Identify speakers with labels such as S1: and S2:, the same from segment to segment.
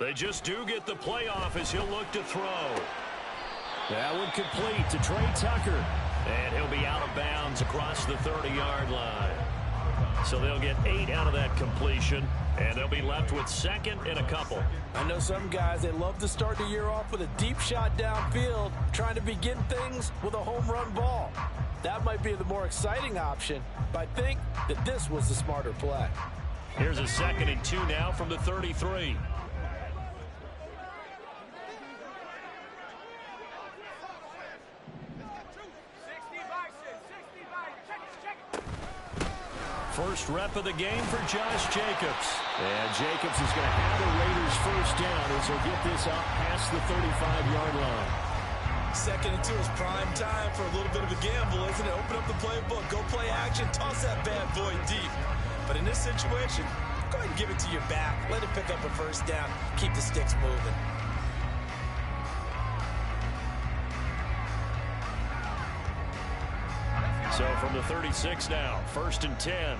S1: They just do get the playoff as he'll look to throw. That one complete to Trey Tucker. And he'll be out of bounds across the 30-yard line. So they'll get 8 out of that completion, and they'll be left with second and a couple.
S2: I know some guys, they love to start the year off with a deep shot downfield, trying to begin things with a home run ball. That might be the more exciting option, but I think that this was the smarter play.
S1: Here's a 2nd and 2 now from the 33. First rep of the game for Josh Jacobs. And Jacobs is going to have the Raiders first down as he'll get this out past the 35-yard line.
S2: 2nd and 2 is prime time for a little bit of a gamble, isn't it? Open up the playbook, go play action, toss that bad boy deep. But in this situation, go ahead and give it to your back. Let him pick up a first down. Keep the sticks moving.
S1: So from the 36 now, 1st and 10.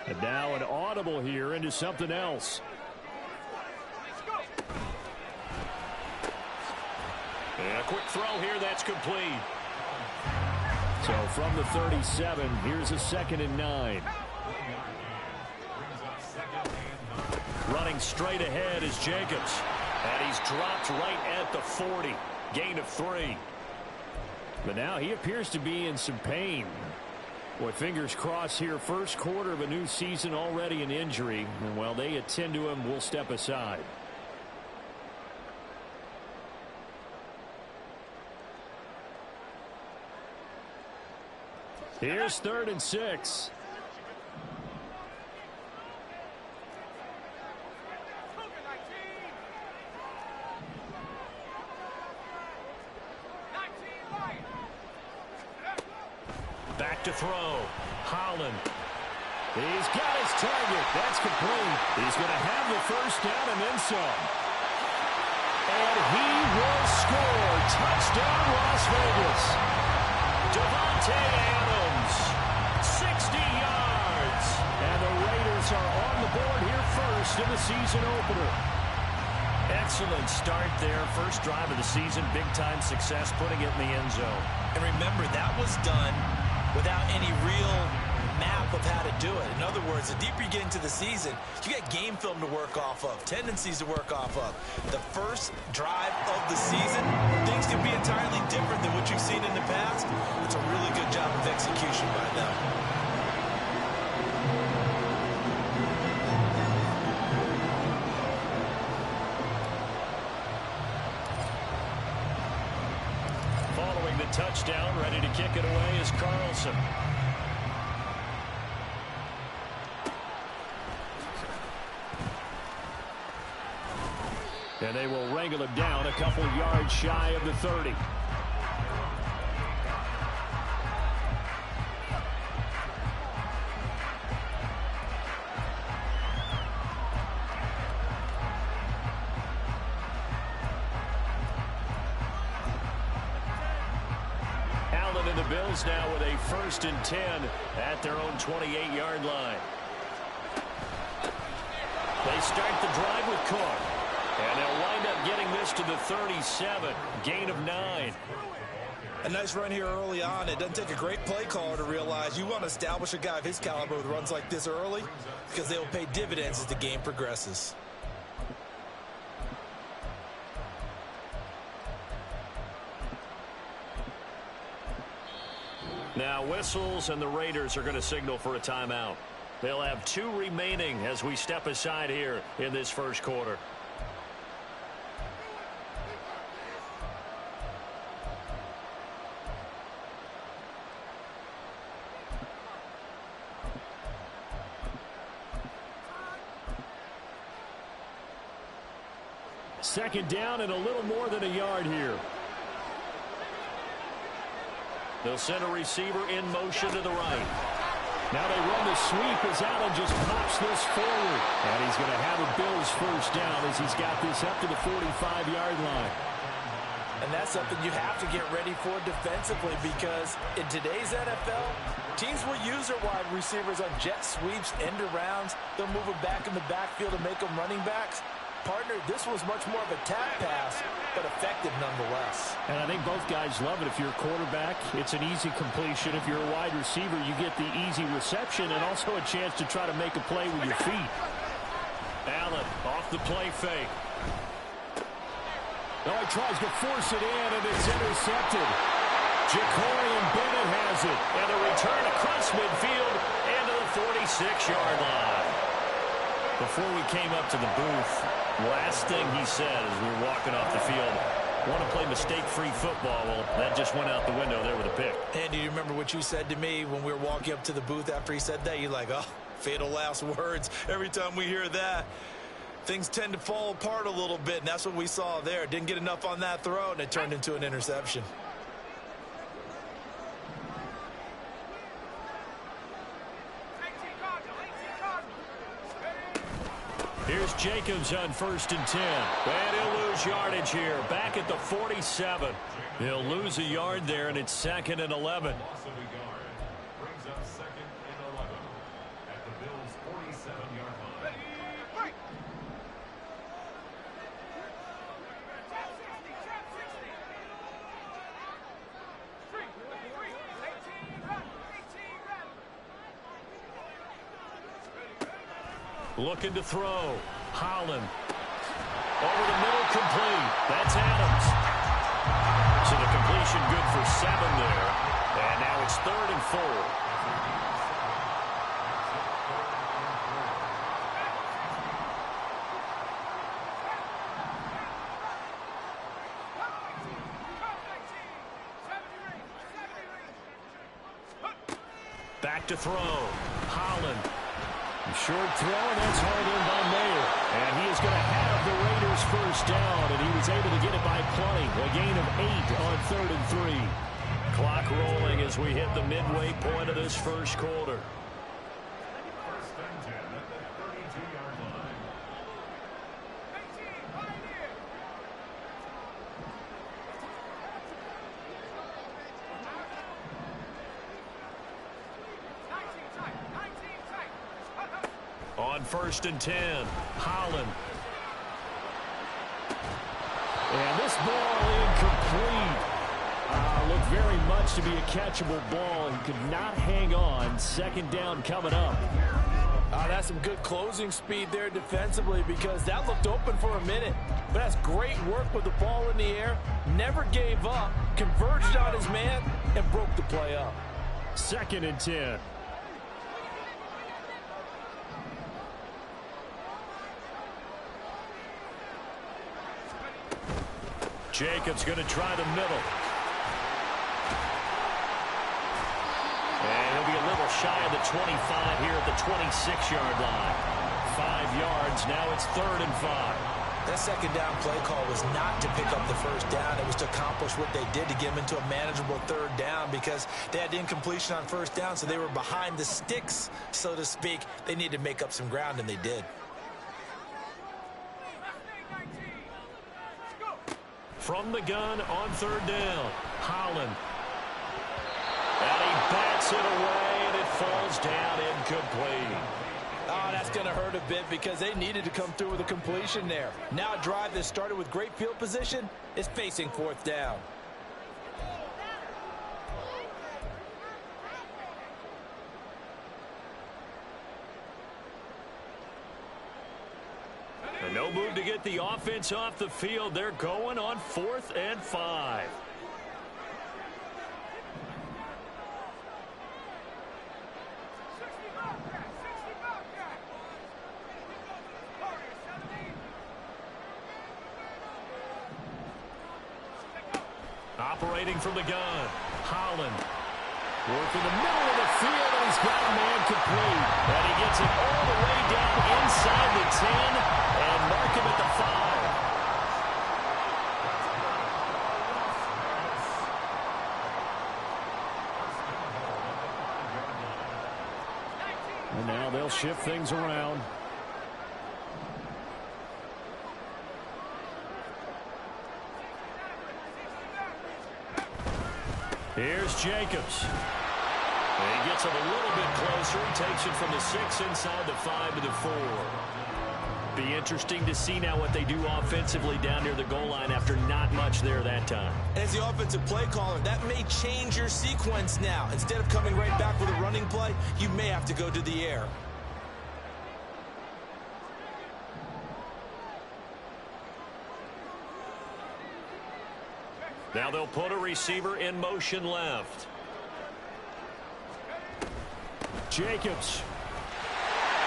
S1: And now an audible here into something else. And a quick throw here, that's complete. So from the 37, here's a 2nd and 9. Running straight ahead is Jacobs. And he's dropped right at the 40. Gain of 3. But now he appears to be in some pain. Boy, fingers crossed here. First quarter of a new season, already an injury. And while they attend to him, we'll step aside. Here's 3rd and 6. Back to throw. Holland. He's got his target. That's complete. He's going to have the first down and then some. And he will score. Touchdown, Las Vegas. Davante Adams. 60 yards. And the Raiders are on the board here first in the season opener. Excellent start there. First drive of the season. Big-time success putting it in the end zone.
S2: And remember, that was done without any real map of how to do it. In other words, the deeper you get into the season, you get game film to work off of, tendencies to work off of. The first drive of the season, things can be entirely different than what you've seen in the past. It's a really good job of execution by them.
S1: Following the touchdown, ready to kick it away is Carlson. And they will wrangle him down a couple yards shy of the 30. Allen and the Bills now with a 1st and 10 at their own 28-yard line. They start the drive with Cook. And they'll wind up getting this to the 37. Gain of 9.
S2: A nice run here early on. It doesn't take a great play caller to realize you want to establish a guy of his caliber with runs like this early because they will pay dividends as the game progresses.
S1: Now whistles and the Raiders are going to signal for a timeout. They'll have 2 remaining as we step aside here in this first quarter. Second down and a little more than a yard here. They'll send a receiver in motion to the right. Now they run the sweep as Allen just pops this forward. And he's going to have a Bills first down as he's got this up to the 45-yard line.
S2: And that's something you have to get ready for defensively, because in today's NFL, teams will use their wide receivers on jet sweeps, end arounds. They'll move them back in the backfield to make them running backs. Partner, this was much more of a tap pass, but effective nonetheless.
S1: And I think both guys love it. If you're a quarterback, it's an easy completion. If you're a wide receiver, you get the easy reception and also a chance to try to make a play with your feet. Allen off the play fake. Oh, he tries to force it in, and it's intercepted. Jacorian Bennett has it. And a return across midfield into the 46-yard line. Before we came up to the booth, last thing he said as we were walking off the field, want to play mistake-free football. Well, that just went out the window there with a pick.
S2: Andy, you remember what you said to me when we were walking up to the booth after he said that? You're like, oh, fatal last words. Every time we hear that, things tend to fall apart a little bit, and that's what we saw there. Didn't get enough on that throw, and it turned into an interception.
S1: Here's Jacobs on 1st and 10. And he'll lose yardage here. Back at the 47. He'll lose a yard there, and it's 2nd and 11. Looking to throw. Holland. Over the middle, complete. That's Adams. So the completion good for 7 there. And now it's 3rd and 4. Back to throw. Holland. Short throw, and that's hauled in by Mayer. And he is going to have the Raiders first down, and he was able to get it by plenty. A gain of 8 on 3rd and 3. Clock rolling as we hit the midway point of this first quarter. On 1st and 10, Holland. And this ball incomplete. Looked very much to be a catchable ball and could not hang on. 2nd down coming up.
S2: That's some good closing speed there defensively, because that looked open for a minute. But that's great work with the ball in the air. Never gave up, converged on his man, and broke the play up.
S1: 2nd and 10. Jacobs going to try the middle. And he'll be a little shy of the 25 here at the 26-yard line. 5 yards. Now it's 3rd and 5.
S2: That 2nd down play call was not to pick up the first down. It was to accomplish what they did to get them into a manageable 3rd down, because they had incompletion on 1st down, so they were behind the sticks, so to speak. They needed to make up some ground, and they did.
S1: From the gun on 3rd down, Holland. And he bats it away, and it falls down incomplete.
S2: Oh, that's going to hurt a bit, because they needed to come through with a completion there. Now a drive that started with great field position is facing 4th down.
S1: And no move to get the offense off the field. They're going on 4th and 5. Operating from the gun, Holland. Working the middle of the field, and he's got a man complete. And he gets it all the way down inside the 10 and mark him at the 5. And now they'll shift things around. Here's Jacobs. And he gets it a little bit closer. He takes it from the 6 inside the 5 to the 4. Be interesting to see now what they do offensively down near the goal line after not much there that time.
S2: As the offensive play caller, that may change your sequence now. Instead of coming right back with a running play, you may have to go to the air.
S1: Now they'll put a receiver in motion left. Jacobs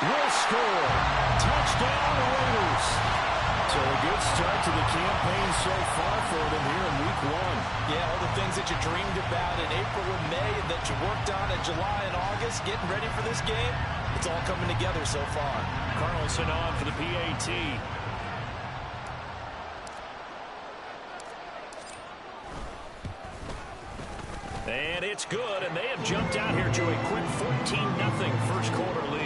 S1: will score. Touchdown, Raiders. So a good start to the campaign so far for them here in week 1.
S2: Yeah, all the things that you dreamed about in April and May and that you worked on in July and August, getting ready for this game, it's all coming together so far.
S1: Carlson on for the PAT. And it's good, and they have jumped out here to a quick 14-0 first quarter lead.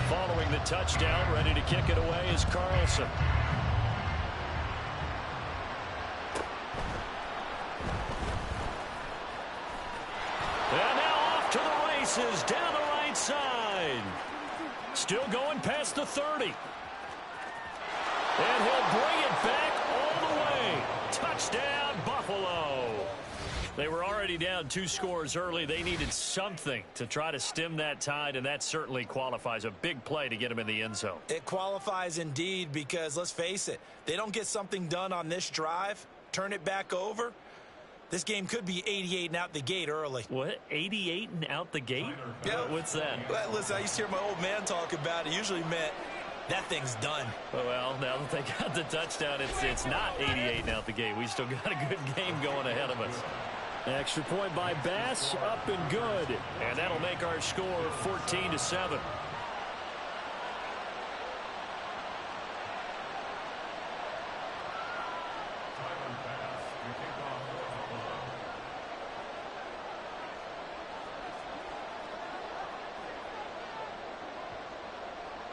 S1: Following the touchdown, ready to kick it away is Carlson. And now off to the races down the right side. Still going past the 30. And he'll bring it back all the way. Touchdown, Buffalo. They were already down 2 scores early. They needed something to try to stem that tide, and that certainly qualifies. A big play to get them in the end zone.
S2: It qualifies indeed because, let's face it, they don't get something done on this drive, turn it back over, this game could be 88 and out the gate early.
S1: What? 88 and out the gate?
S2: Yeah.
S1: What's that?
S2: Well, listen, I used to hear my old man talk about it. Usually meant that thing's done.
S1: Well, now that they got the touchdown, it's not 88 and out the gate. We still got a good game going ahead of us. Extra point by Bass, up and good. And that'll make our score 14-7.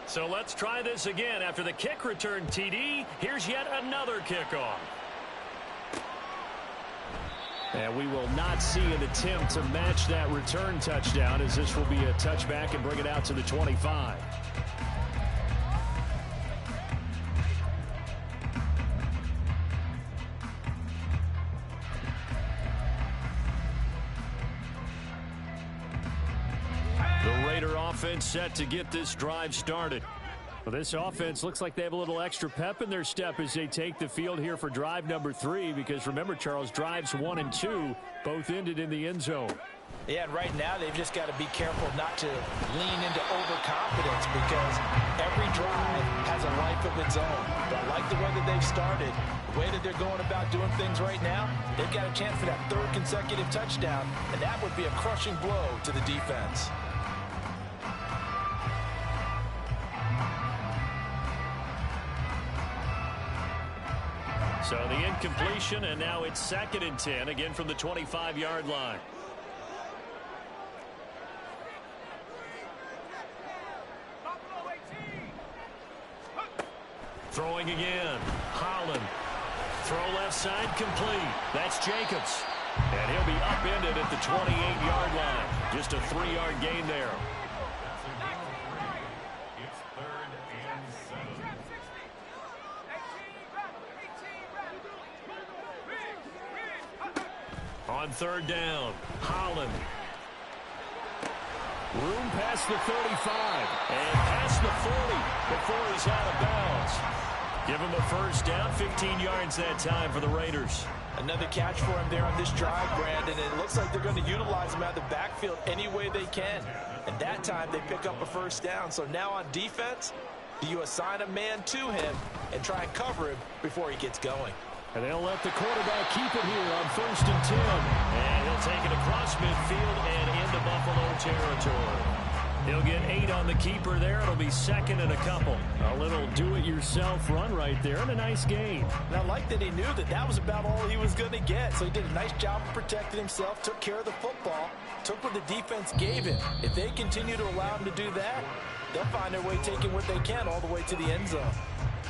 S1: So let's try this again. After the kick return TD, here's yet another kickoff. And we will not see an attempt to match that return touchdown, as this will be a touchback and bring it out to the 25. The Raider offense set to get this drive started. Well, this offense looks like they have a little extra pep in their step as they take the field here for drive number 3, because remember, Charles, drives 1 and 2 both ended in the end zone.
S2: Yeah, and right now they've just got to be careful not to lean into overconfidence, because every drive has a life of its own. But I like the way that they've started, the way that they're going about doing things right now. They've got a chance for that 3rd consecutive touchdown, and that would be a crushing blow to the defense.
S1: So the incompletion, and now it's 2nd and 10, again from the 25-yard line. Throwing again. Holland. Throw left side, complete. That's Jacobs. And he'll be upended at the 28-yard line. Just a 3-yard gain there. On 3rd down, Holland. Room past the 35 and past the 40 before he's out of bounds. Give him a 1st down, 15 yards that time for the Raiders.
S2: Another catch for him there on this drive, Brandon. It looks like they're going to utilize him out of the backfield any way they can. And that time they pick up a 1st down. So now on defense, do you assign a man to him and try and cover him before he gets going?
S1: And they'll let the quarterback keep it here on 1st and 10. And he'll take it across midfield and into Buffalo territory. He'll get 8 on the keeper there. It'll be second and a couple. A little do-it-yourself run right there and a nice gain.
S2: And I like that he knew that that was about all he was going to get. So he did a nice job of protecting himself, took care of the football, took what the defense gave him. If they continue to allow him to do that, they'll find their way taking what they can all the way to the end zone.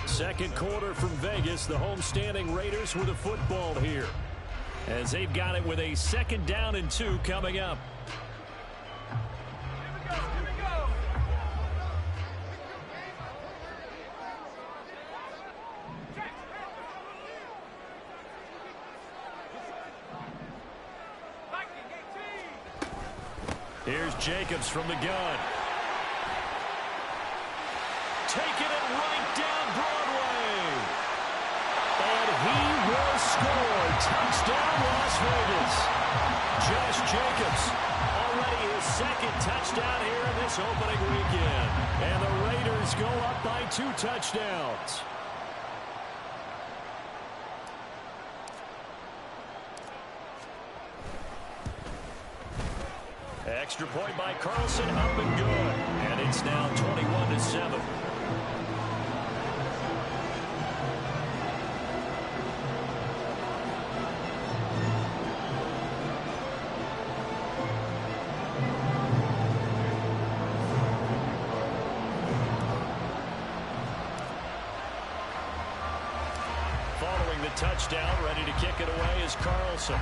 S1: Second quarter from Vegas. The homestanding Raiders with the football here, as they've got it with a 2nd down and 2 coming up. Here's Jacobs from the gun. Taking it right down Broadway. And he will score. Touchdown, Las Vegas. Josh Jacobs, already his 2nd touchdown here in this opening weekend. And the Raiders go up by 2 touchdowns. Extra point by Carlson, up and good. And it's now 21-7. Following the touchdown, ready to kick it away is Carlson.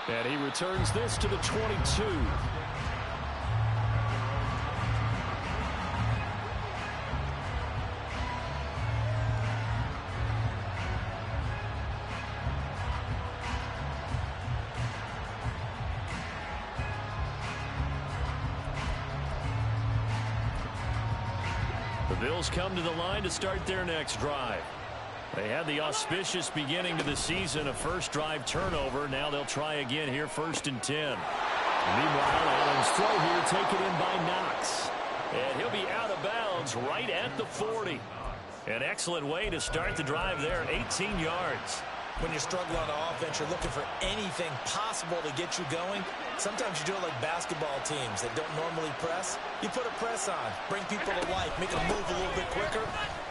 S1: And he returns this to the 22. The Bills come to the line to start their next drive. They had the auspicious beginning to the season, a first drive turnover. Now they'll try again here, 1st and 10. Meanwhile, Allen's throw here taken in by Knox. And he'll be out of bounds right at the 40. An excellent way to start the drive there, 18 yards.
S2: When you struggle on offense, you're looking for anything possible to get you going. Sometimes you do it like basketball teams that don't normally press. You put a press on, bring people to life, make them move a little bit quicker.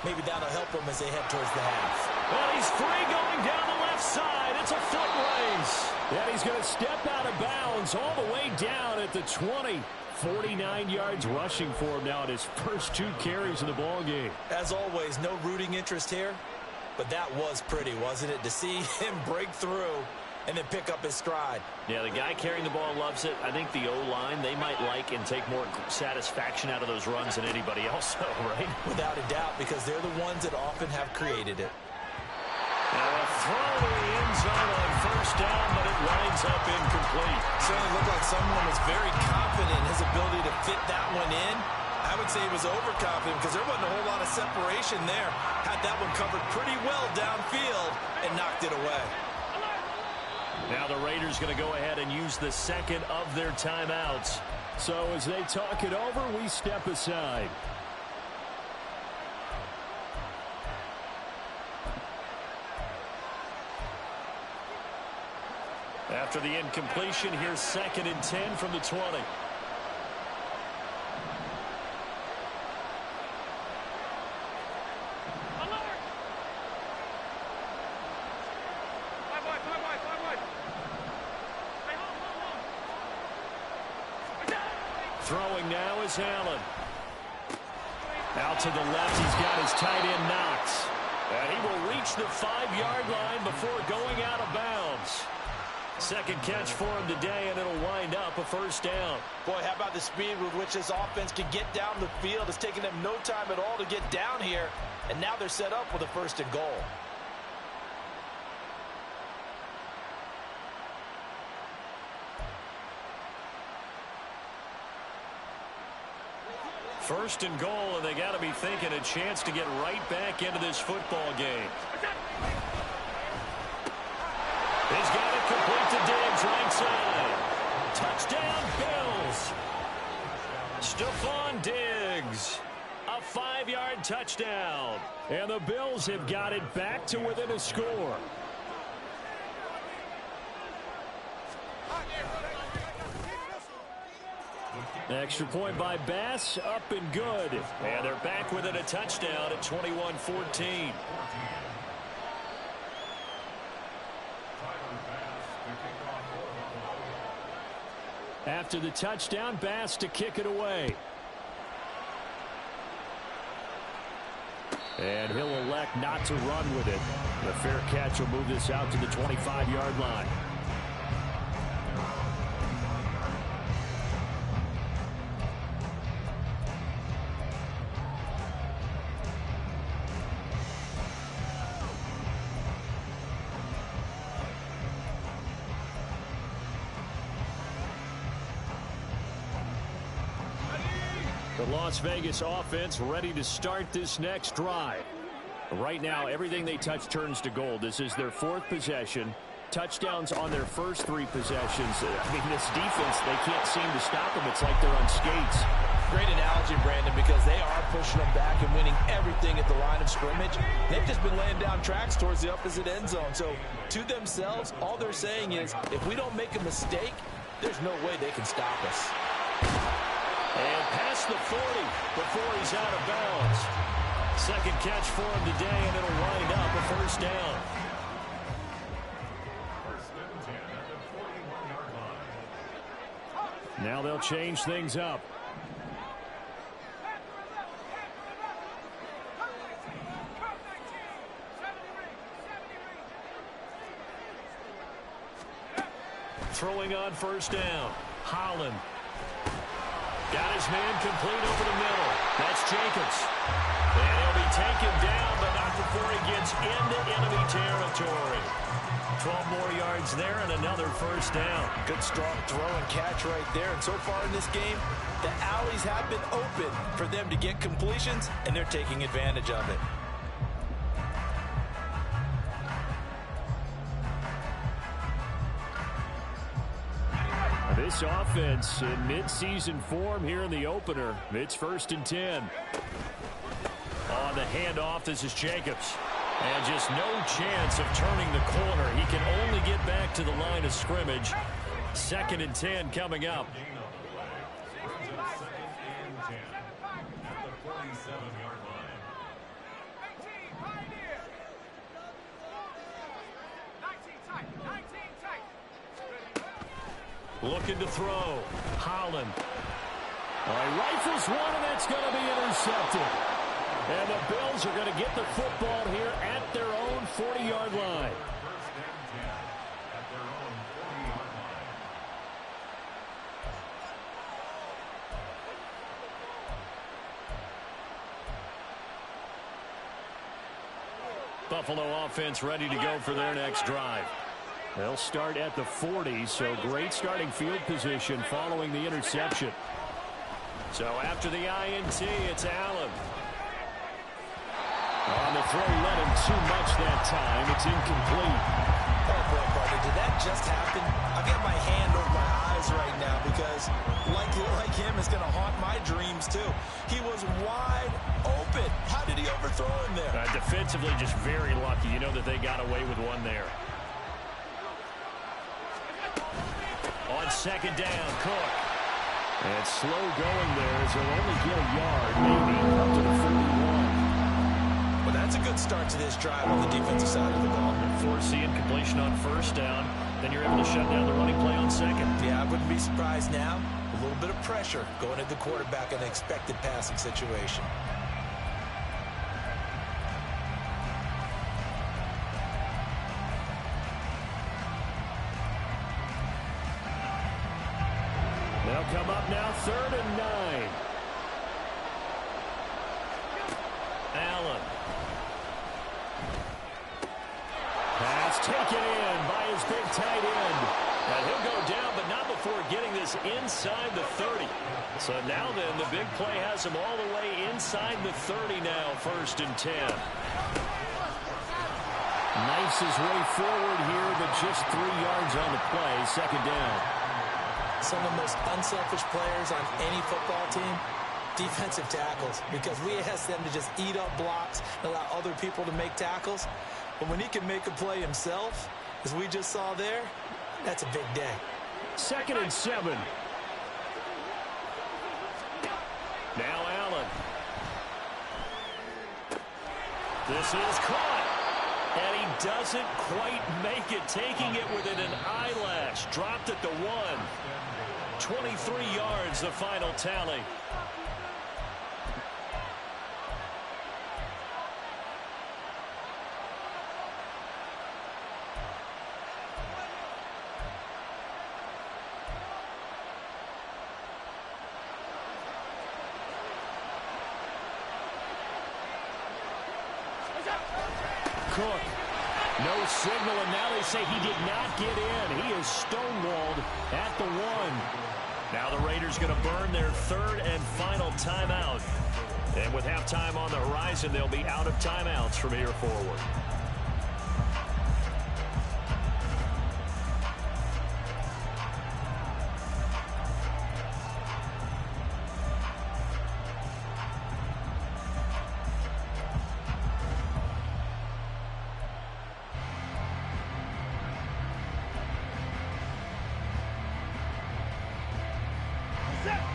S2: Maybe that'll help them as they head towards the half.
S1: Well, he's free going down the left side. It's a foot race. And he's going to step out of bounds all the way down at the 20. 49 yards rushing for him now at his first 2 carries of the ball game.
S2: As always, no rooting interest here. But that was pretty, wasn't it? To see him break through and then pick up his stride.
S1: Yeah, the guy carrying the ball loves it. I think the O-line, they might like and take more satisfaction out of those runs than anybody else, right?
S2: Without a doubt, because they're the ones that often have created it.
S1: Now a throw to the end zone on 1st down, but it winds up incomplete.
S2: Certainly looked like someone was very confident in his ability to fit that one in. I would say he was overconfident because there wasn't a whole lot of separation there. Had that one covered pretty well downfield and knocked it away.
S1: Now the Raiders going to go ahead and use the 2nd of their timeouts. So as they talk it over, we step aside. After the incompletion, here's 2nd and 10 from the 20. Throwing now is Allen. Out to the left, he's got his tight end Knox. And he will reach the 5-yard line before going out of bounds. 2nd catch for him today, and it'll wind up a 1st down.
S2: Boy, how about the speed with which this offense can get down the field? It's taken them no time at all to get down here, and now they're set up with a 1st and goal.
S1: First and goal, and they got to be thinking a chance to get right back into this football game. He's got it complete to Diggs, right side. Touchdown, Bills. Stephon Diggs. A 5-yard touchdown. And the Bills have got it back to within a score. Extra point by Bass, up and good. And they're back within a touchdown at 21-14. After the touchdown, Bass to kick it away. And he'll elect not to run with it. The fair catch will move this out to the 25-yard line. The Las Vegas offense ready to start this next drive. Right now, everything they touch turns to gold. This is their fourth possession. Touchdowns on their first three possessions. I mean, this defense, they can't seem to stop them. It's like they're on skates.
S2: Great analogy, Brandon, because they are pushing them back and winning everything at the line of scrimmage. They've just been laying down tracks towards the opposite end zone. So, to themselves, all they're saying is, if we don't make a mistake, there's no way they can stop us.
S1: And past the 40 before he's out of bounds. Second catch for him today, and it'll wind up a first down. Now they'll change things up. Throwing on first down. Holland. Got his man complete over the middle. That's Jacobs. And he'll be taken down, but not before he gets into enemy territory. 12 more yards there and another first down.
S2: Good strong throw and catch right there. And so far in this game, the alleys have been open for them to get completions, and they're taking advantage of it.
S1: This offense in mid-season form here in the opener. It's 1st and 10. On the handoff, this is Jacobs. And just no chance of turning the corner. He can only get back to the line of scrimmage. 2nd and 10 coming up. Looking to throw. Holland. He rifles one, and that's going to be intercepted. And the Bills are going to get the football here at their own 40-yard line. Buffalo offense ready to go for their next drive. They'll start at the 40, so great starting field position following the interception. So after the INT, it's Allen. On the throw, let him too much that time. It's incomplete.
S2: Oh, boy, brother, did that just happen? I've got my hand over my eyes right now because, like him, is going to haunt my dreams, too. He was wide open. How did he overthrow him there?
S1: Defensively, just very lucky. You know that they got away with one there. On 2nd down, Cook. And slow going there as he'll only get a yard, maybe up to the 41.
S2: Well, that's a good start to this drive on the defensive side of the ball.
S1: Forcing completion on 1st down. Then you're able to shut down the running play on 2nd.
S2: Yeah, I wouldn't be surprised now. A little bit of pressure going at the quarterback in an expected passing situation.
S1: They'll come up now, 3rd and 9. Allen. Pass taken in by his big tight end. And he'll go down, but not before getting this inside the 30. So now then, the big play has him all the way inside the 30 now, 1st and 10. Knifes his way forward here, but just 3 yards on the play, 2nd down.
S2: Some of the most unselfish players on any football team, defensive tackles, because we ask them to just eat up blocks and allow other people to make tackles. But when he can make a play himself, as we just saw there, that's a big day.
S1: 2nd and 7. This is caught. And he doesn't quite make it, taking it within an eyelash. Dropped at the 1. 23 yards, the final tally. Cook, no signal, and now they say he did not get in. He is stonewalled at the 1. Now the Raiders going to burn their 3rd and final timeout. And with halftime on the horizon, they'll be out of timeouts from here forward.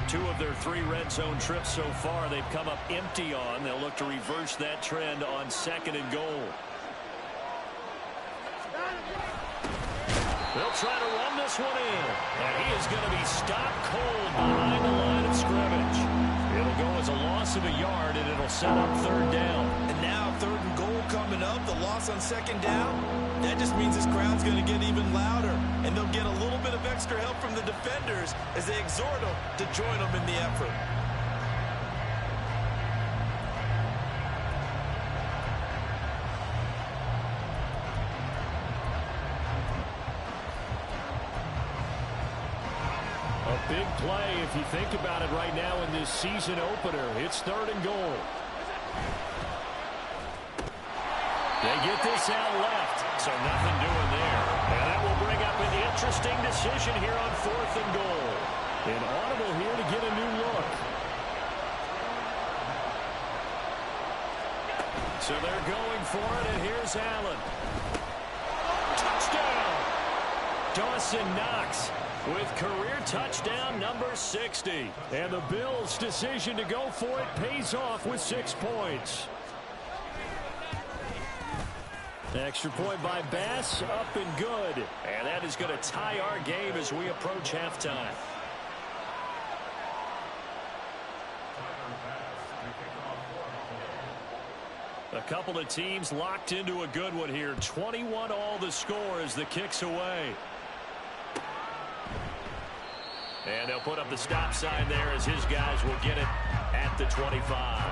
S1: Two of their 3 red zone trips so far, they've come up empty on. They'll look to reverse that trend on 2nd and goal. They'll try to run this one in. And he is going to be stopped cold behind the line of scrimmage. It'll go as a loss of a yard, and it'll set up 3rd down.
S2: And now 3rd and goal coming up. The loss on 2nd down. That just means this crowd's going to get even louder. And they'll get a little bit of extra help from the defenders as they exhort them to join them in the effort.
S1: A big play if you think about it right now in this season opener. It's 3rd and goal. They get this out left, so nothing doing there. And that will bring up an interesting decision here on 4th and goal. An audible here to get a new look. So they're going for it, and here's Allen. Touchdown! Dawson Knox with career touchdown number 60. And the Bills' decision to go for it pays off with 6 points. Extra point by Bass, up and good. And that is going to tie our game as we approach halftime. A couple of teams locked into a good one here. 21 all the score as the kick's away. And they'll put up the stop sign there as his guys will get it at the 25.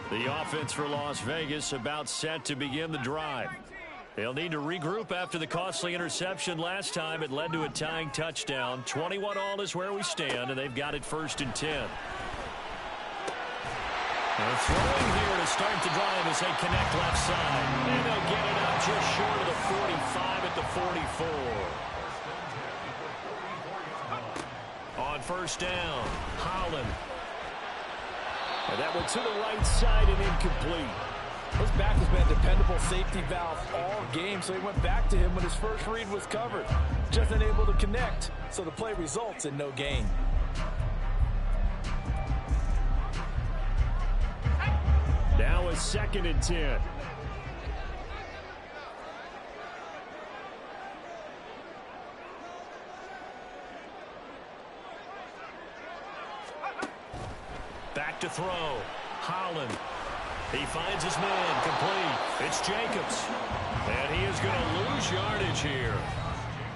S1: The offense for Las Vegas about set to begin the drive. They'll need to regroup after the costly interception last time. It led to a tying touchdown. 21 all is where we stand, and they've got it 1st and 10. They're throwing here to start the drive as they connect left side. And they'll get it out just short of the 45 at the 44. On 1st down, Holland. And that one to the right side and incomplete.
S3: His back has been a dependable safety valve all game, so he went back to him when his first read was covered. Just unable to connect, so the play results in no gain.
S1: Now a 2nd and 10. Back to throw. Holland. He finds his man complete. It's Jacobs. And he is going to lose yardage here.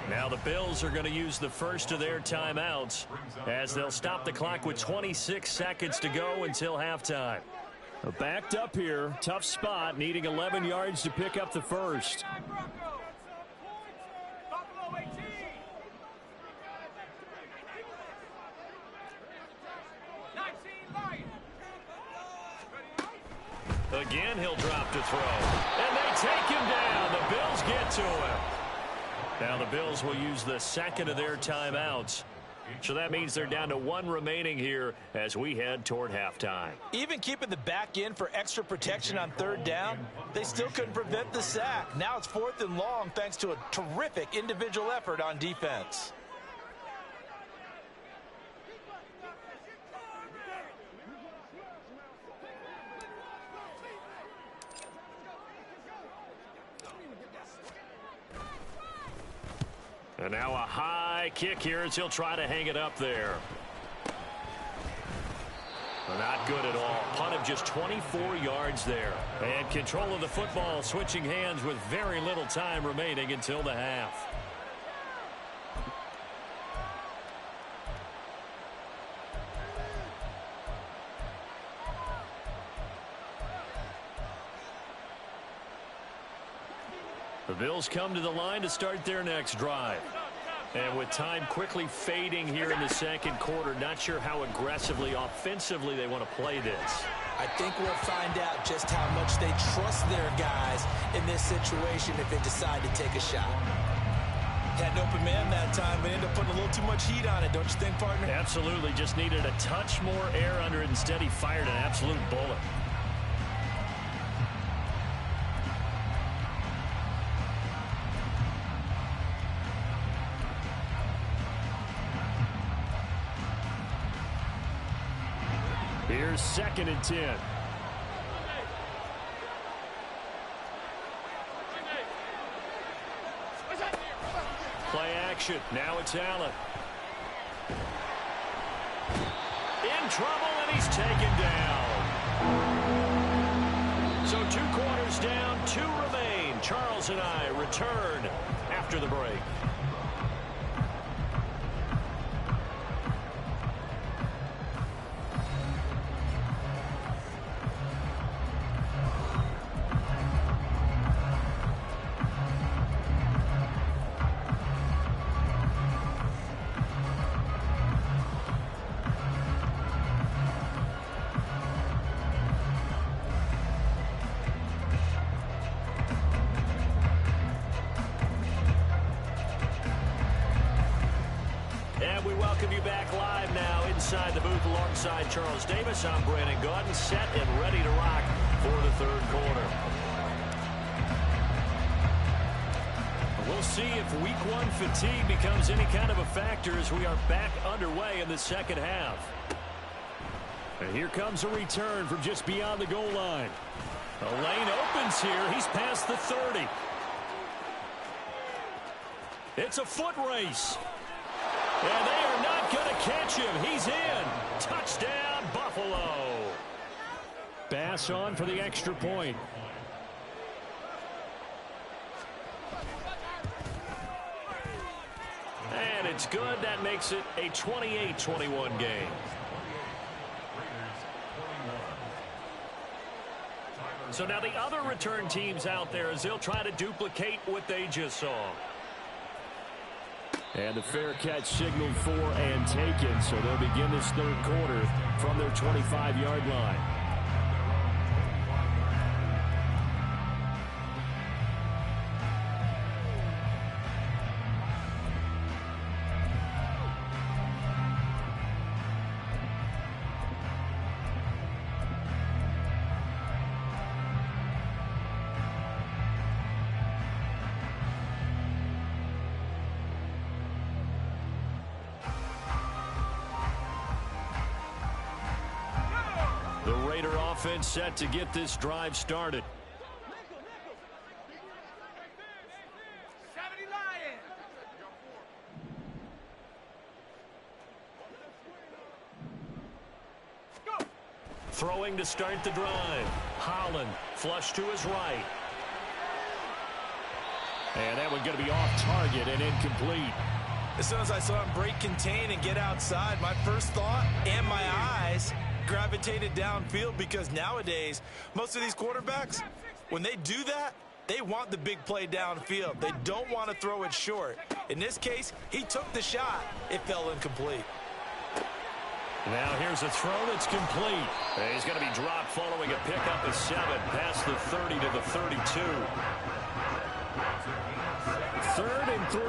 S1: Now the Bills are going to use the first of their timeouts as they'll stop the clock with 26 seconds to go until halftime. Backed up here. Tough spot. Needing 11 yards to pick up the first. Again, he'll drop to throw. And they take him down. The Bills get to him. Now the Bills will use the second of their timeouts. So that means they're down to one remaining here as we head toward halftime.
S2: Even keeping the back in for extra protection on third down, they still couldn't prevent the sack. Now it's 4th and long thanks to a terrific individual effort on defense.
S1: And now a high kick here as he'll try to hang it up there. Not good at all. Punt of just 24 yards there. And control of the football switching hands with very little time remaining until the half. The Bills come to the line to start their next drive. And with time quickly fading here in the second quarter, not sure how aggressively, offensively they want to play this.
S2: I think we'll find out just how much they trust their guys in this situation if they decide to take a shot. Had an open man that time, but ended up putting a little too much heat on it, don't you think, partner?
S1: Absolutely. Just needed a touch more air under it. Instead, he fired an absolute bullet. Here's 2nd and 10. Play action. Now it's Allen. In trouble, and he's taken down. So 2 quarters down, 2 remain. Charles and I return after the break. Inside the booth alongside Charles Davis, I'm Brandon Gaudin, set and ready to rock for the third quarter. We'll see if week 1 fatigue becomes any kind of a factor as we are back underway in the second half. And here comes a return from just beyond the goal line. The lane opens here. He's past the 30. It's a foot race. And they are not going to catch him. He's in. Touchdown, Buffalo. Bass on for the extra point. And it's good. That makes it a 28-21 game. So now the other return teams out there as they'll try to duplicate what they just saw. And the fair catch signaled for and taken. So they'll begin this third quarter from their 25-yard line. Offense set to get this drive started. Throwing to start the drive. Holland flush to his right. And that one going to be off target and incomplete.
S2: As soon as I saw him break contain and get outside, my first thought and my eyes gravitated downfield, because nowadays most of these quarterbacks, when they do that, they want the big play downfield. They don't want to throw it short. In this case, he took the shot. It fell incomplete.
S1: Now here's a throw that's complete. He's going to be dropped following a pickup of 7 past the 30 to the 32. 3rd and 3.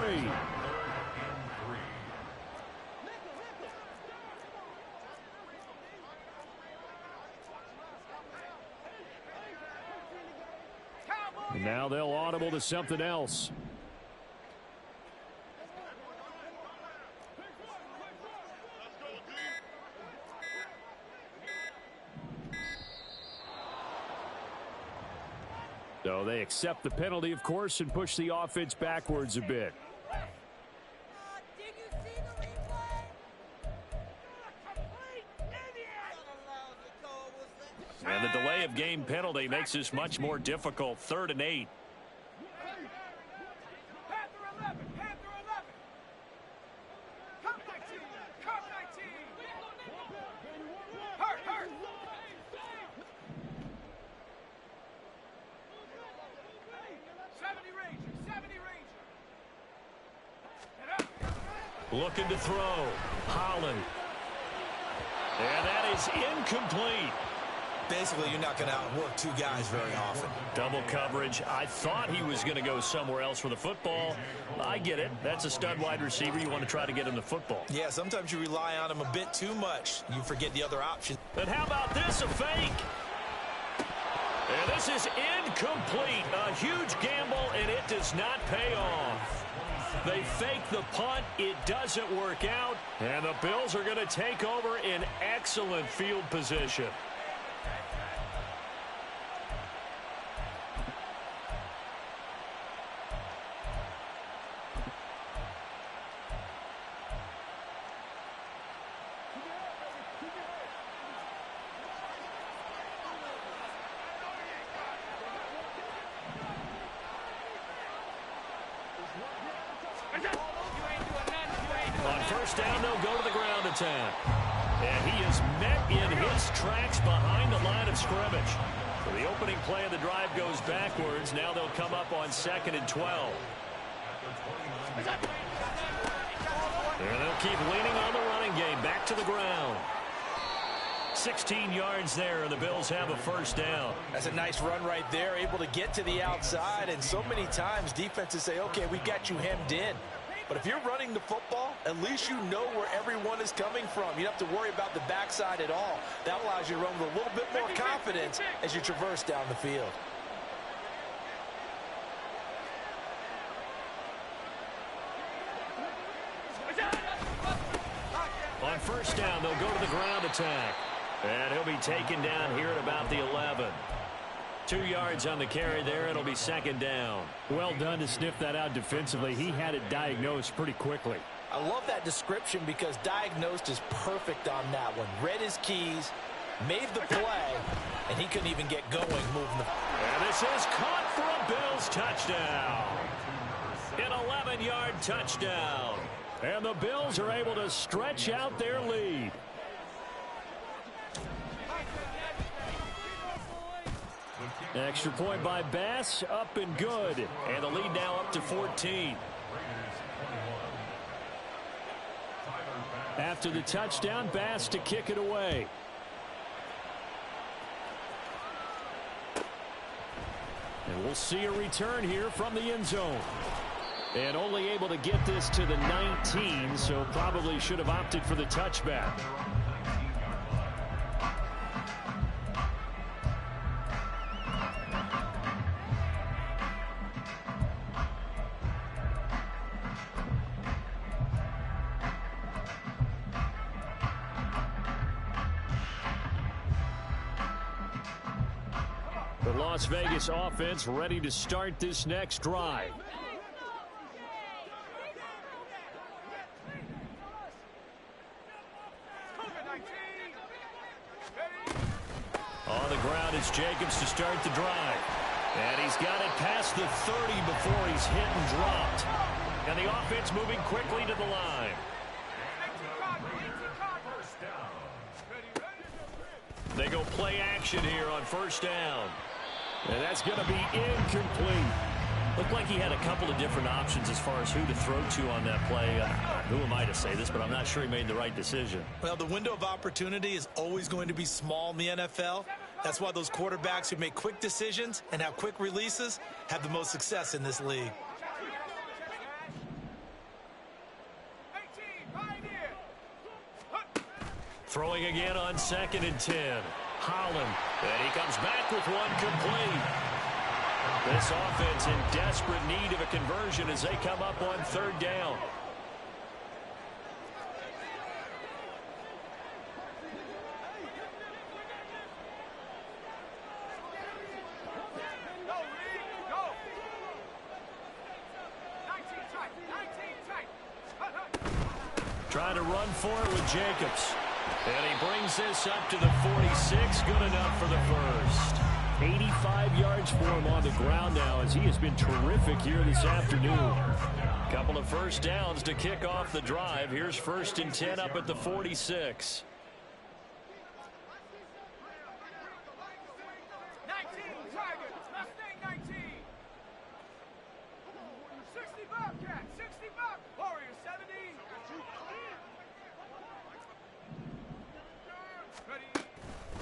S1: And now they'll audible to something else. So they accept the penalty, of course, and push the offense backwards a bit. And the delay of game penalty makes this much more difficult. 3rd and 8. Looking to throw. Holland. And that is incomplete.
S2: Basically, you're not going to outwork 2 guys very often.
S1: Double coverage. I thought he was going to go somewhere else for the football. I get it. That's a stud wide receiver. You want to try to get him the football.
S2: Yeah, sometimes you rely on him a bit too much. You forget the other option.
S1: And how about this? A fake. And this is incomplete. A huge gamble, and it does not pay off. They fake the punt. It doesn't work out. And the Bills are going to take over in excellent field position. On first down, they'll go to the ground attack. And he is met in his tracks behind the line of scrimmage. So the opening play of the drive goes backwards. Now they'll come up on 2nd and 12. And they'll keep leaning on the running game. Back to the ground. 16 yards there, and the Bills have a first down.
S3: That's a nice run right there, able to get to the outside. And so many times defenses say, okay, we got you hemmed in. But if you're running the football, at least you know where everyone is coming from. You don't have to worry about the backside at all. That allows you to run with a little bit more confidence as you traverse down the field.
S1: On first down, they'll go to the ground attack. And he'll be taken down here at about the 11. 2 yards on the carry there. It'll be 2nd down. Well done to sniff that out defensively. He had it diagnosed pretty quickly.
S3: I love that description because diagnosed is perfect on that one. Read his keys, made the play, and he couldn't even get going moving the...
S1: And this is caught for a Bills touchdown. An 11-yard touchdown. And the Bills are able to stretch out their lead. Extra point by Bass, up and good. And the lead now up to 14. After the touchdown, Bass to kick it away. And we'll see a return here from the end zone. And only able to get this to the 19, so probably should have opted for the touchback. The Las Vegas offense ready to start this next drive. On the ground, it's Jacobs to start the drive. And he's got it past the 30 before he's hit and dropped. And the offense moving quickly to the line. They go play action here on first down. And that's going to be incomplete. Looked like he had a couple of different options as far as who to throw to on that play. Who am I to say this, but I'm not sure he made the right decision.
S2: Well, the window of opportunity is always going to be small in the NFL. That's why those quarterbacks who make quick decisions and have quick releases have the most success in this league.
S1: Throwing again on 2nd and 10. Holland, and he comes back with one complete. This offense in desperate need of a conversion as they come up on 3rd down. Trying to run for it with Jacobs. And he brings this up to the 46. Good enough for the first. 85 yards for him on the ground now as he has been terrific here this afternoon. Couple of first downs to kick off the drive. Here's 1st and 10 up at the 46.
S4: 19 Tigers, Mustang 19. 60 Bobcats, 60 Bob, Warriors 70.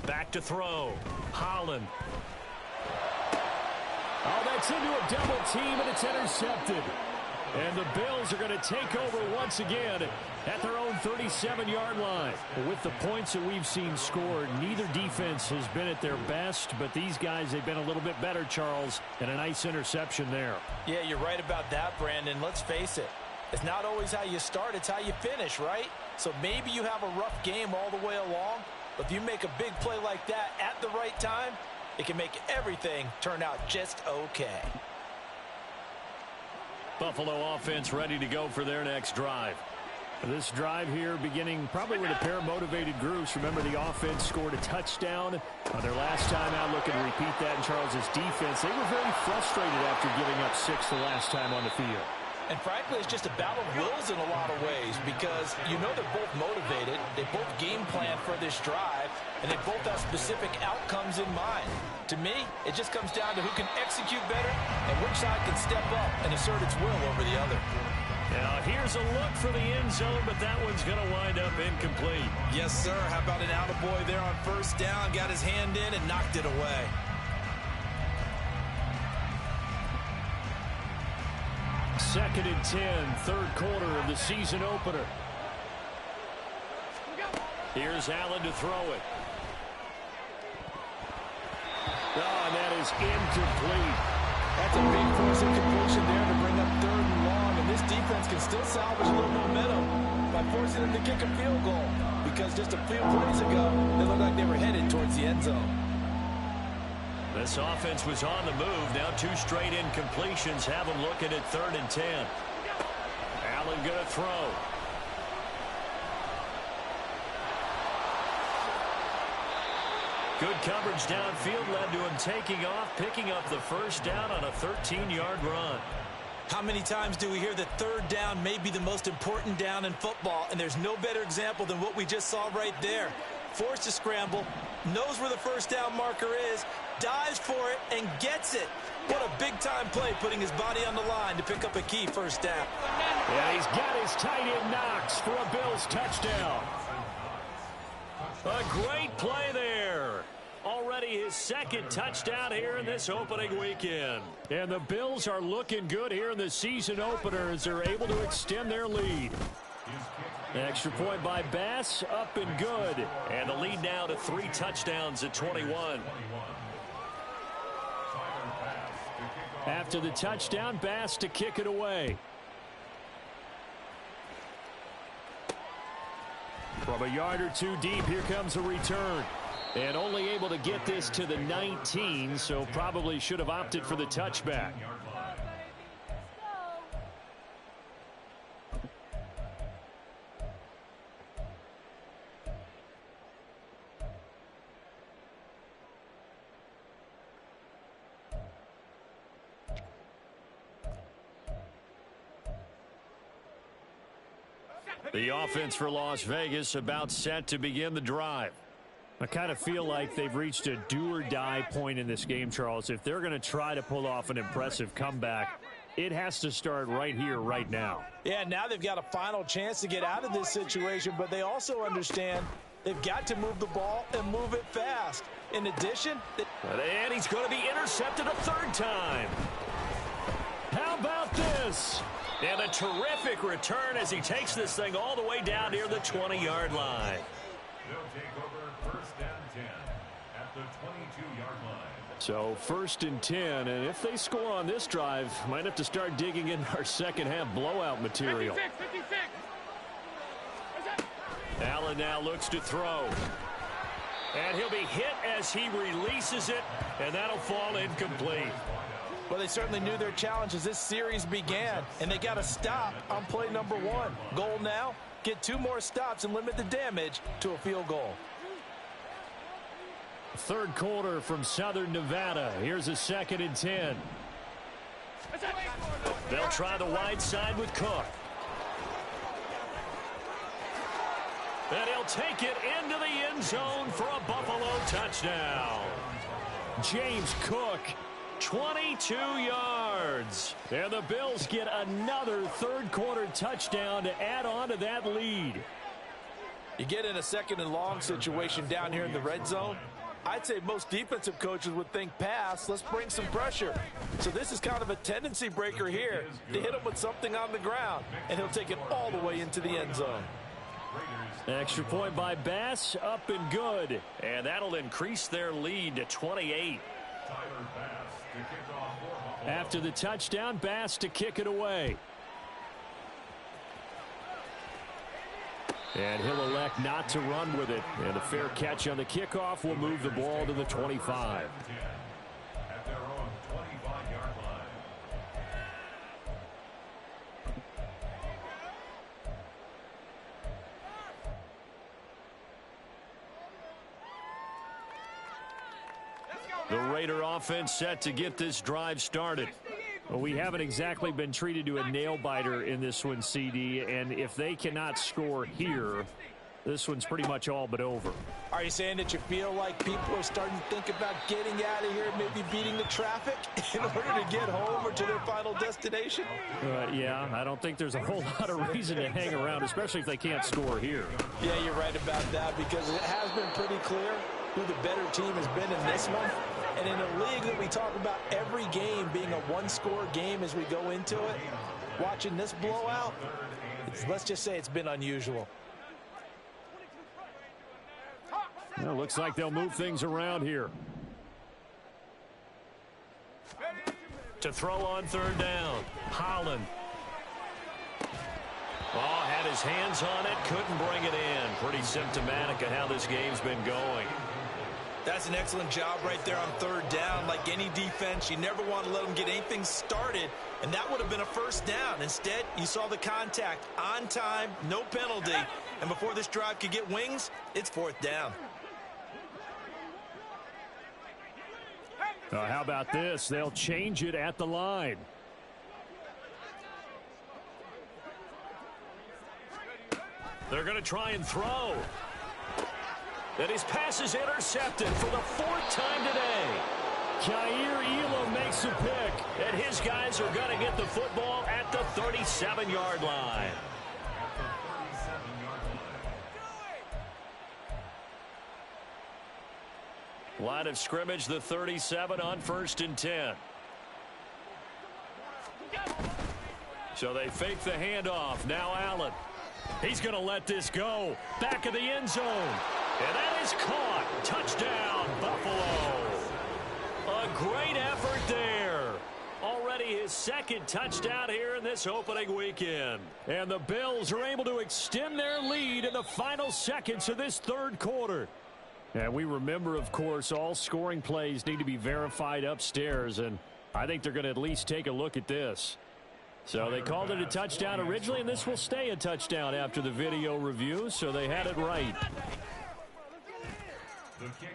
S1: Back to throw. Holland. Oh, that's into a double team, and it's intercepted. And the Bills are going to take over once again at their own 37-yard line. With the points that we've seen scored, neither defense has been at their best, but these guys, they've been a little bit better, Charles, and a nice interception there.
S3: Yeah, you're right about that, Brandon. Let's face it. It's not always how you start, it's how you finish, right? So maybe you have a rough game all the way along, but if you make a big play like that at the right time, it can make everything turn out just okay.
S1: Buffalo offense ready to go for their next drive. This drive here beginning probably with a pair of motivated groups. Remember, the offense scored a touchdown on their last time out. Looking to repeat that in Charles's defense. They were very frustrated after giving up 6 the last time on the field.
S3: And frankly, it's just a battle of wills in a lot of ways because you know they're both motivated. They both game plan for this drive, and they both have specific outcomes in mind. To me, it just comes down to who can execute better and which side can step up and assert its will over the other.
S1: Now, here's a look for the end zone, but that one's going to wind up incomplete.
S2: Yes, sir. How about an attaboy there on 1st down? Got his hand in and knocked it away.
S1: Second and 10, 3rd quarter of the season opener. Here's Allen to throw it. Oh, and that is incomplete.
S3: That's a big force incompletion there to bring up 3rd and long, and this defense can still salvage a little momentum by forcing them to kick a field goal because just a few plays ago, they looked like they were headed towards the end zone.
S1: This offense was on the move. Now 2 straight incompletions have them looking at 3rd and 10. Allen going to throw. Good coverage downfield led to him taking off, picking up the 1st down on a 13-yard run.
S2: How many times do we hear that 3rd down may be the most important down in football, and there's no better example than what we just saw right there. Forced to scramble, knows where the 1st down marker is, dives for it, and gets it. What a big-time play, putting his body on the line to pick up a key 1st down.
S1: Yeah, he's got his tight end Knox for a Bills touchdown. A great play there. Already his 2nd touchdown here in this opening weekend. And the Bills are looking good here in the season opener as they're able to extend their lead. Extra point by Bass, up and good. And the lead now to 3 touchdowns at 21. After the touchdown, Bass to kick it away. From a yard or 2 deep, here comes a return. And only able to get this to the 19, so probably should have opted for the touchback. The offense for Las Vegas about set to begin the drive. I kind of feel like they've reached a do-or-die point in this game, Charles. If they're going to try to pull off an impressive comeback, it has to start right here, right now.
S3: Yeah, now they've got a final chance to get out of this situation, but they also understand they've got to move the ball and move it fast. In addition,
S1: and he's going to be intercepted a third time. How about this? And a terrific return as he takes this thing all the way down near the 20-yard line.
S5: They'll take over first and 10 at the 22-yard line.
S1: So 1st and 10, and if they score on this drive, might have to start digging in our second half blowout material.
S4: 56.
S1: Allen now looks to throw. And he'll be hit as he releases it, and that'll fall incomplete.
S3: Well, they certainly knew their challenge as this series began, and they got to stop on play number 1. Goal now, get 2 more stops and limit the damage to a field goal.
S1: Third quarter from Southern Nevada. Here's a 2nd and 10. They'll try the wide side with Cook. And he'll take it into the end zone for a Buffalo touchdown. James Cook, 22 yards. And the Bills get another third quarter touchdown to add on to that lead.
S3: You get in a 2nd and long situation down here in the red zone. I'd say most defensive coaches would think pass, let's bring some pressure. So this is kind of a tendency breaker here to hit him with something on the ground, and he'll take it all the way into the end zone.
S1: Extra point by Bass, up and good. And that'll increase their lead to 28. After the touchdown, Bass to kick it away. And he'll elect not to run with it. And a fair catch on the kickoff will move the ball to the 25.
S5: At their own 25-yard line.
S1: The Raider offense set to get this drive started. Well, we haven't exactly been treated to a nail-biter in this one, CD, and if they cannot score here, this one's pretty much all but over.
S3: Are you saying that you feel like people are starting to think about getting out of here, maybe beating the traffic in order to get home or to their final destination?
S1: Yeah, I don't think there's a whole lot of reason to hang around, especially if they can't score here.
S3: Yeah, you're right about that, because it has been pretty clear who the better team has been in this one. And in a league that we talk about every game being a one-score game as we go into it, watching this blowout, let's just say it's been unusual.
S1: Well, looks like they'll move things around here. To throw on third down, Holland. Oh, had his hands on it, couldn't bring it in. Pretty symptomatic of how this game's been going.
S2: That's an excellent job right there on third down. Like any defense, you never want to let them get anything started, and that would have been a first down. Instead, you saw the contact on time, no penalty, and before this drive could get wings, it's fourth down.
S1: How about this? They'll change it at the line. They're going to try and throw. And his pass is intercepted for the 4th time today. Kaiir Elam makes a pick, and his guys are going to get the football at the 37-yard line. Line of scrimmage, the 37 on 1st and 10. So they fake the handoff. Now Allen. He's going to let this go. Back of the end zone. And that is caught. Touchdown, Buffalo. A great effort there. Already his 2nd touchdown here in this opening weekend. And the Bills are able to extend their lead in the final seconds of this third quarter. And we remember, of course, all scoring plays need to be verified upstairs. And I think they're going to at least take a look at this. So they called it a touchdown originally, and this will stay a touchdown after the video review, so they had it right.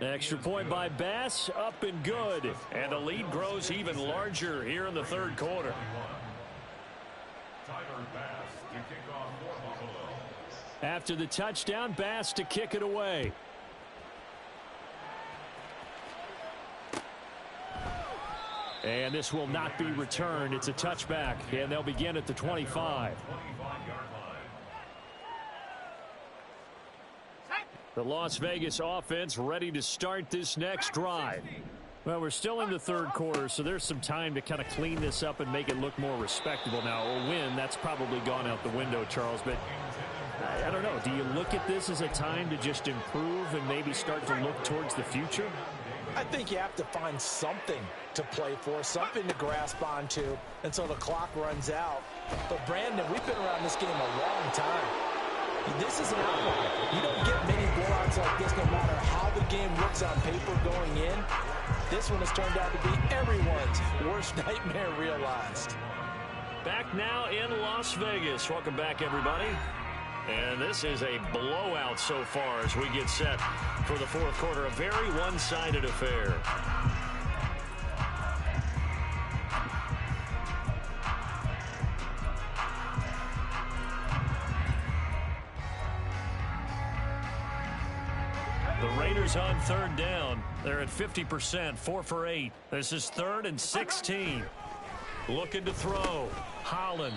S1: Extra point by Bass, up and good. And the lead grows even larger here in the third quarter. After the touchdown, Bass to kick it away. And this will not be returned. It's a touchback, and they'll begin at the 25. The Las Vegas offense ready to start this next drive. Well, we're still in the third quarter, so there's some time to kind of clean this up and make it look more respectable. Now, a win, that's probably gone out the window, Charles, but I don't know. Do you look at this as a time to just improve and maybe start to look towards the future?
S3: I think you have to find something to play for, something to grasp onto until the clock runs out. But, Brandon, we've been around this game a long time. This is an outlier. You don't get many blowouts like this no matter how the game looks on paper going in. This one has turned out to be everyone's worst nightmare realized.
S1: Back now in Las Vegas. Welcome back, everybody. And this is a blowout so far as we get set for the fourth quarter. A very one-sided affair. The Raiders on third down. They're at 50%, 4 for 8. This is 3rd and 16. Looking to throw. Holland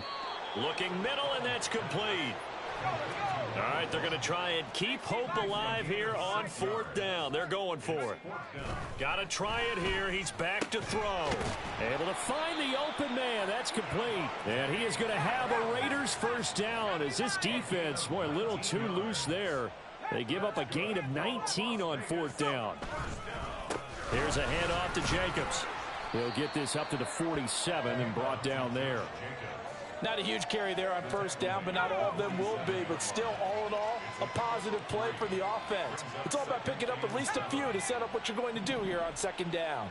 S1: looking middle, and that's complete. All right, they're going to try and keep hope alive here on 4th down. They're going for it. Got to try it here. He's back to throw. Able to find the open man. That's complete. And he is going to have a Raiders first down as this defense, boy, a little too loose there. They give up a gain of 19 on 4th down. Here's a handoff to Jacobs. He'll get this up to the 47 and brought down there.
S3: Not a huge carry there on first down, but not all of them will be. But still, all in all, a positive play for the offense. It's all about picking up at least a few to set up what you're going to do here on 2nd down.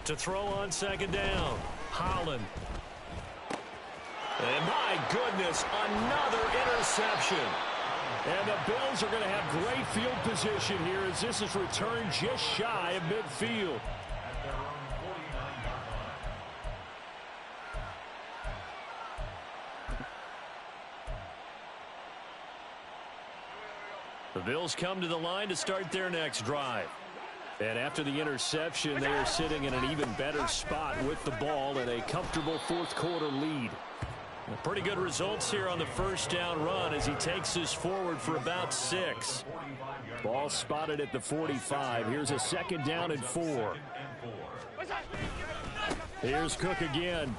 S1: To throw on 2nd down, Holland. And my goodness, another interception. And the Bills are going to have great field position here as this is returned just shy of midfield. The Bills come to the line to start their next drive. And after the interception, they are sitting in an even better spot with the ball and a comfortable 4th quarter lead. Pretty good results here on the first down run as he takes this forward for about 6. Ball spotted at the 45. Here's a 2nd down and 4. Here's Cook again.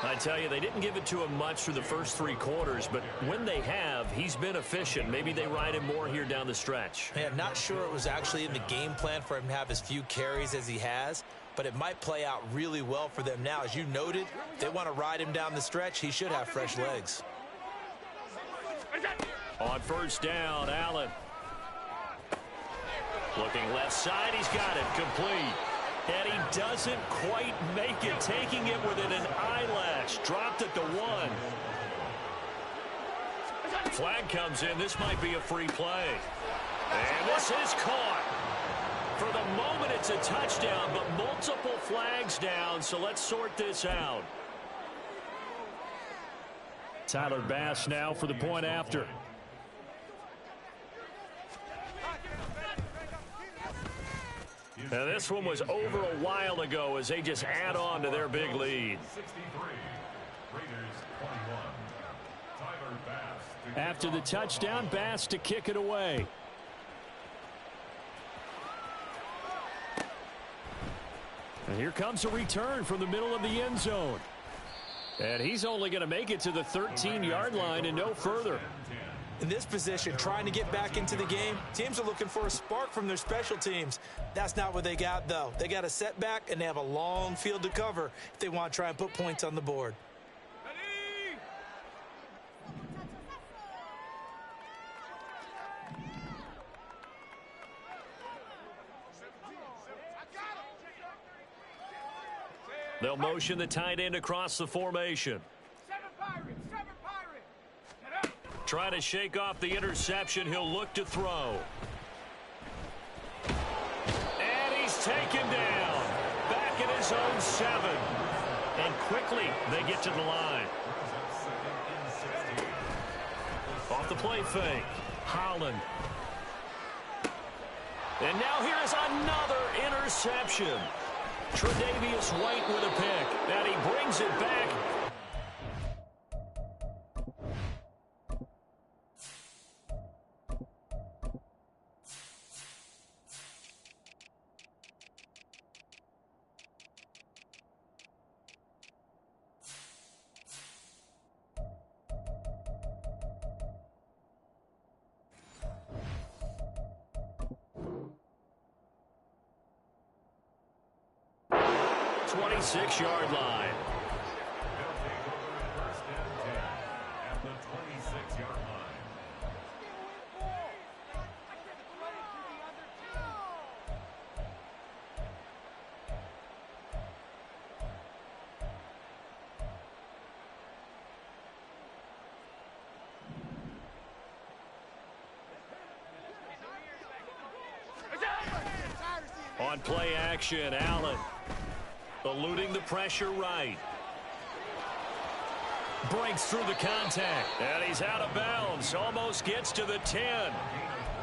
S1: I tell you, they didn't give it to him much through the first 3 quarters, but when they have, he's been efficient. Maybe they ride him more here down the stretch.
S2: Man, not sure it was actually in the game plan for him to have as few carries as he has, but it might play out really well for them now. As you noted, if they want to ride him down the stretch, he should have fresh legs.
S1: On first down, Allen. Looking left side, he's got it, complete. And he doesn't quite make it, taking it within an eyelash. Dropped at the 1. Flag comes in. This might be a free play. And this is caught. For the moment, it's a touchdown, but multiple flags down, so let's sort this out. Tyler Bass now for the point after. Now this one was over a while ago as they just add on to their big lead. After the touchdown, Bass to kick it away. And here comes a return from the middle of the end zone. And he's only going to make it to the 13-yard line and no further.
S2: In this position, trying to get back into the game, teams are looking for a spark from their special teams. That's not what they got, though. They got a setback, and they have a long field to cover if they want to try and put points on the board.
S1: They'll motion the tight end across the formation. Trying to shake off the interception. He'll look to throw. And he's taken down. Back at his own 7. And quickly they get to the line. Off the play fake. Holland. And now here is another interception. Tre'Davious White with a pick. And he brings it back. Six-yard line.
S5: They'll take over first and 10 at the 26-yard line.
S1: On play action, Allen. Eluding the pressure right. Breaks through the contact. And he's out of bounds. Almost gets to the 10.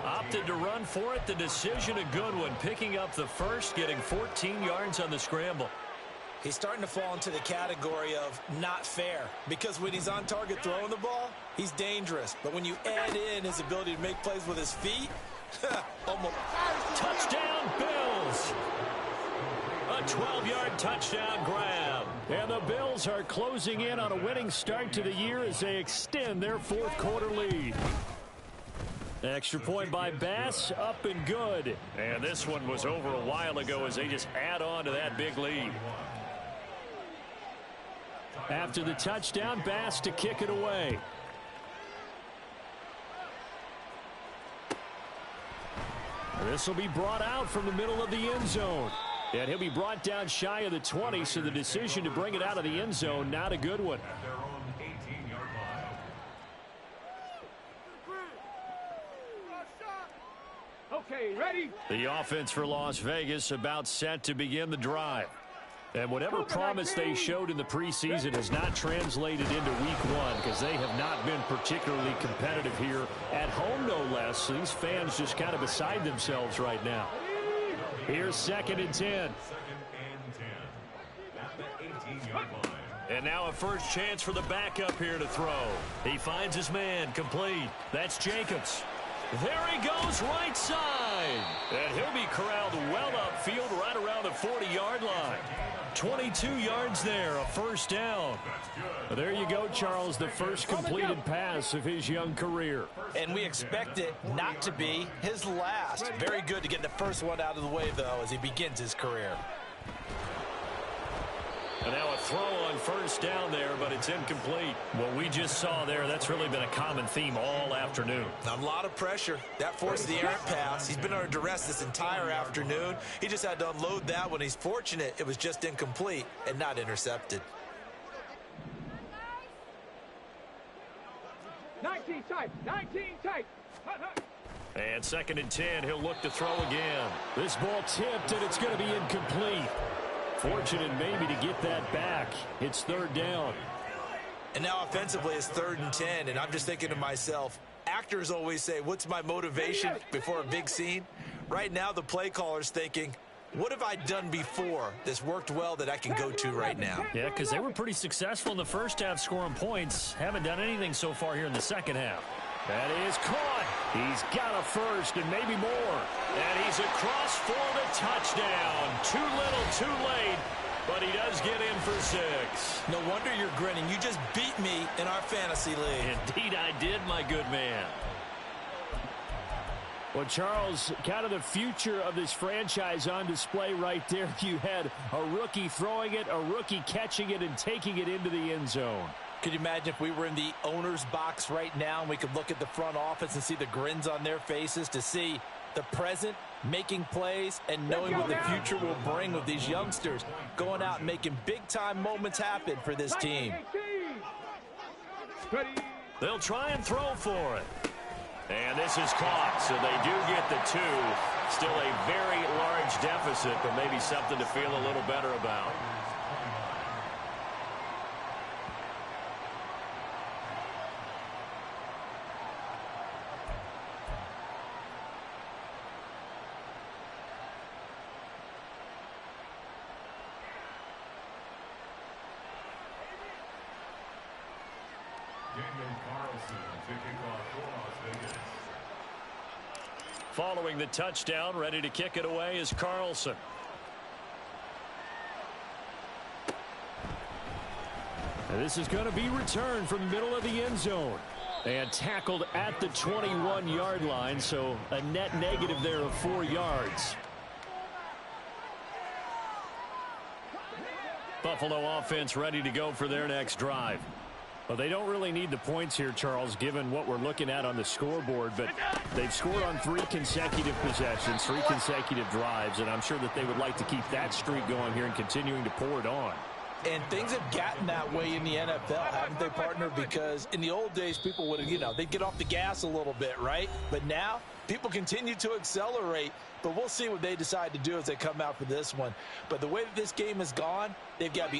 S1: Opted to run for it. The decision a good one. Picking up the first, getting 14 yards on the scramble.
S2: He's starting to fall into the category of not fair. Because when he's on target throwing the ball, he's dangerous. But when you add in his ability to make plays with his feet, almost.
S1: Touchdown, Bills. A 12-yard touchdown grab. And the Bills are closing in on a winning start to the year as they extend their fourth quarter lead. Extra point by Bass, up and good. And this one was over a while ago as they just add on to that big lead. After the touchdown, Bass to kick it away. This will be brought out from the middle of the end zone. And he'll be brought down shy of the 20, so the decision to bring it out of the end zone, not a good one.
S5: At their own 18-yard line.
S4: Okay, ready?
S1: The offense for Las Vegas about set to begin the drive. And whatever promise they showed in the preseason has not translated into week one because they have not been particularly competitive here at home, no less. So these fans just kind of beside themselves right now. Here's 2nd and 10.
S5: 2nd and 10 at the 18-yard line.
S1: And now a first chance for the backup here to throw. He finds his man, complete. That's Jacobs. There he goes, right side. And he'll be corralled well upfield right around the 40-yard line. 22 yards there, a first down. There you go, Charles, the first completed pass of his young career.
S2: And we expect it not to be his last. Very good to get the first one out of the way, though, as he begins his career.
S1: And now a throw on first down there, but it's incomplete. What we just saw there, that's really been a common theme all afternoon.
S2: A lot of pressure. That forced the errant pass. He's been under duress this entire afternoon. He just had to unload that one. He's fortunate it was just incomplete and not intercepted.
S4: 19 tight, 19 tight.
S1: And 2nd and 10, he'll look to throw again. This ball tipped, and it's going to be incomplete. Fortunate maybe to get that back. It's 3rd down.
S2: And now offensively it's 3rd and 10, and I'm just thinking to myself, actors always say, what's my motivation before a big scene? Right now the play caller's thinking, what have I done before that's worked well that I can go to right now?
S1: Yeah, because they were pretty successful in the first half scoring points. Haven't done anything so far here in the second half. That is caught. He's got a first and maybe more. And he's across for the touchdown. Too little, too late. But he does get in for 6.
S2: No wonder you're grinning. You just beat me in our fantasy league.
S1: Indeed I did, my good man. Well, Charles, kind of the future of this franchise on display right there. You had a rookie throwing it, a rookie catching it, and taking it into the end zone.
S2: Could you imagine if we were in the owner's box right now and we could look at the front office and see the grins on their faces, to see the present making plays and knowing what the future will bring with these youngsters going out and making big-time moments happen for this team.
S1: They'll try and throw for it. And this is caught, so they do get the 2. Still a very large deficit, but maybe something to feel a little better about.
S5: Daniel Carlson to kick off for Las Vegas.
S1: Following the touchdown, ready to kick it away is Carlson. And this is going to be returned from the middle of the end zone. And tackled at the 21-yard line, so a net negative there of 4 yards. Buffalo offense ready to go for their next drive. Well, they don't really need the points here, Charles, given what we're looking at on the scoreboard, but they've scored on 3 consecutive possessions, 3 consecutive drives, and I'm sure that they would like to keep that streak going here and continuing to pour it on.
S3: And things have gotten that way in the NFL, haven't they, partner? Because in the old days, people would have, they'd get off the gas a little bit, right? But now, people continue to accelerate, but we'll see what they decide to do as they come out for this one. But the way that this game has gone, they've got to be